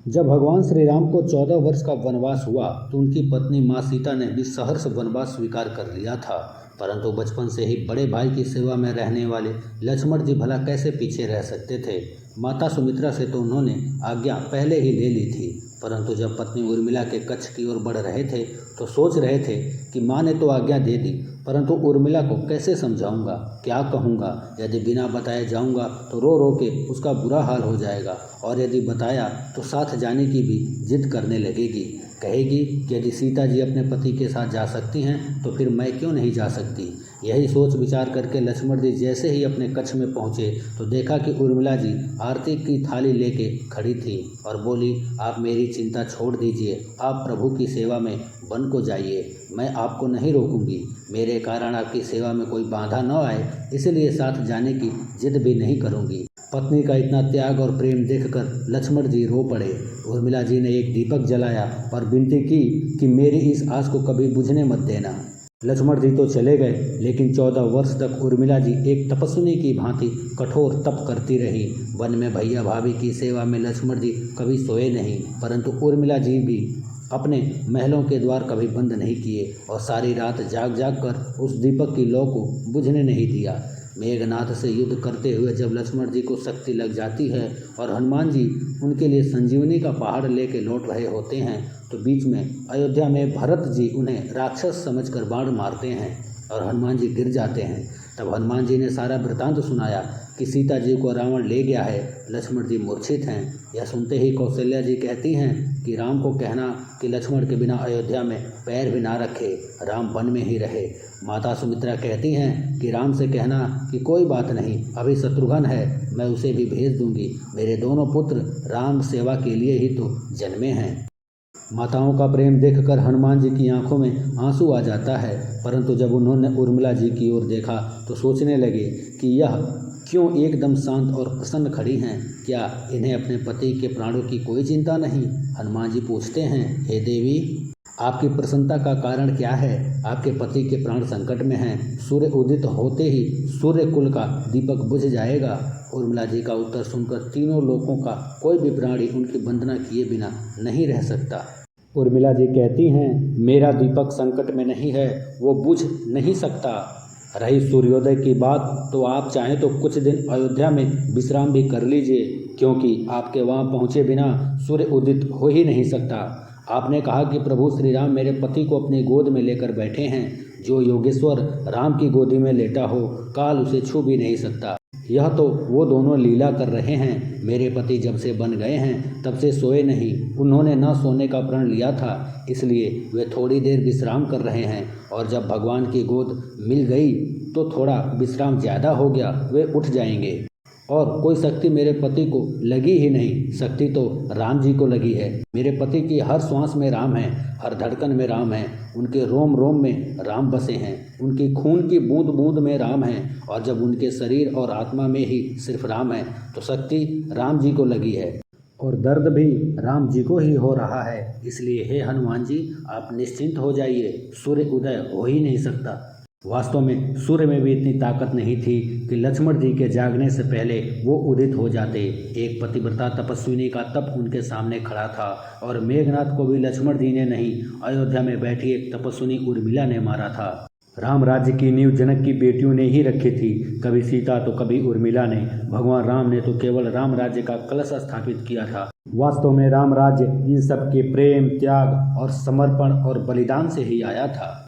जब भगवान श्री राम को 14 वर्ष का वनवास हुआ तो उनकी पत्नी माँ सीता ने भी सहर्ष वनवास स्वीकार कर लिया था। परंतु बचपन से ही बड़े भाई की सेवा में रहने वाले लक्ष्मण जी भला कैसे पीछे रह सकते थे। माता सुमित्रा से तो उन्होंने आज्ञा पहले ही ले ली थी, परंतु जब पत्नी उर्मिला के कच्छ की ओर बढ़ रहे थे तो सोच रहे थे कि माँ ने तो आज्ञा दे दी, परंतु उर्मिला को कैसे समझाऊंगा, क्या कहूँगा। यदि बिना बताए जाऊँगा तो रो रो के उसका बुरा हाल हो जाएगा, और यदि बताया तो साथ जाने की भी जिद करने लगेगी। कहेगी कि यदि सीता जी अपने पति के साथ जा सकती हैं तो फिर मैं क्यों नहीं जा सकती। यही सोच विचार करके लक्ष्मण जी जैसे ही अपने कच्छ में पहुँचे तो देखा कि उर्मिला जी आरती की थाली लेके खड़ी थी और बोली, आप मेरी चिंता छोड़ दीजिए, आप प्रभु की सेवा में वन को जाइए, मैं आपको नहीं रोकूंगी। मेरे कारण आपकी सेवा में कोई बाधा न आए, इसलिए साथ जाने की जिद भी नहीं करूंगी। पत्नी का इतना त्याग और प्रेम देखकर लक्ष्मण जी रो पड़े। उर्मिला जी ने एक दीपक जलाया और विनती की कि मेरी इस आस को कभी बुझने मत देना। लक्ष्मण जी तो चले गए, लेकिन 14 वर्ष तक उर्मिला जी एक तपस्विनी की भांति कठोर तप करती रही। वन में भैया भाभी की सेवा में लक्ष्मण जी कभी सोए नहीं, परंतु उर्मिला जी भी अपने महलों के द्वार कभी बंद नहीं किए और सारी रात जाग जाग कर उस दीपक की लौ को बुझने नहीं दिया। मेघनाथ से युद्ध करते हुए जब लक्ष्मण जी को शक्ति लग जाती है और हनुमान जी उनके लिए संजीवनी का पहाड़ लेके लौट रहे होते हैं तो बीच में अयोध्या में भरत जी उन्हें राक्षस समझकर बाण मारते हैं और हनुमान जी गिर जाते हैं। तब हनुमान जी ने सारा वृतांत सुनाया कि सीता जी को रावण ले गया है, लक्ष्मण जी मूर्छित हैं। यह सुनते ही कौशल्या जी कहती हैं कि राम को कहना कि लक्ष्मण के बिना अयोध्या में पैर भी ना रखे, राम वन में ही रहे। माता सुमित्रा कहती हैं कि राम से कहना कि कोई बात नहीं, अभी शत्रुघ्न है, मैं उसे भी भेज दूंगी, मेरे दोनों पुत्र राम सेवा के लिए ही तो जन्मे हैं। माताओं का प्रेम देखकर हनुमान जी की आंखों में आंसू आ जाता है, परंतु जब उन्होंने उर्मिला जी की ओर देखा तो सोचने लगे कि यह क्यों एकदम शांत और प्रसन्न खड़ी हैं, क्या इन्हें अपने पति के प्राणों की कोई चिंता नहीं। हनुमान जी पूछते हैं, हे देवी, आपकी प्रसन्नता का कारण क्या है। आपके पति के प्राण संकट में हैं, सूर्य उदित होते ही सूर्य कुल का दीपक बुझ जाएगा। उर्मिला जी का उत्तर सुनकर तीनों लोकों का कोई भी प्राणी उनकी वंदना किए बिना नहीं रह सकता। उर्मिला जी कहती हैं, मेरा दीपक संकट में नहीं है, वो बुझ नहीं सकता। रही सूर्योदय की बात तो आप चाहें तो कुछ दिन अयोध्या में विश्राम भी कर लीजिए, क्योंकि आपके वहाँ पहुँचे बिना सूर्य उदित हो ही नहीं सकता। आपने कहा कि प्रभु श्री राम मेरे पति को अपनी गोद में लेकर बैठे हैं, जो योगेश्वर राम की गोदी में लेटा हो काल उसे छू भी नहीं सकता। यह तो वो दोनों लीला कर रहे हैं। मेरे पति जब से बन गए हैं तब से सोए नहीं, उन्होंने न सोने का प्रण लिया था, इसलिए वे थोड़ी देर विश्राम कर रहे हैं, और जब भगवान की गोद मिल गई तो थोड़ा विश्राम ज़्यादा हो गया, वे उठ जाएंगे। और कोई शक्ति मेरे पति को लगी ही नहीं, शक्ति तो राम जी को लगी है। मेरे पति की हर श्वास में राम है, हर धड़कन में राम है, उनके रोम रोम में राम बसे हैं, उनकी खून की बूंद बूंद में राम है, और जब उनके शरीर और आत्मा में ही सिर्फ राम है तो शक्ति राम जी को लगी है और दर्द भी राम जी को ही हो रहा है। इसलिए हे हनुमान जी, आप निश्चिंत हो जाइए, सूर्य उदय हो ही नहीं सकता। वास्तव में सूर्य में भी इतनी ताकत नहीं थी कि लक्ष्मण जी के जागने से पहले वो उदित हो जाते। एक पतिव्रता तपस्विनी का तप उनके सामने खड़ा था, और मेघनाथ को भी लक्ष्मण जी ने नहीं, अयोध्या में बैठी एक तपस्विनी उर्मिला ने मारा था। राम राज्य की नींव जनक की बेटियों ने ही रखी थी, कभी सीता तो कभी उर्मिला ने। भगवान राम ने तो केवल राम राज्य का कलश स्थापित किया था। वास्तव में राम राज्य इन सब के प्रेम, त्याग और समर्पण और बलिदान से ही आया था।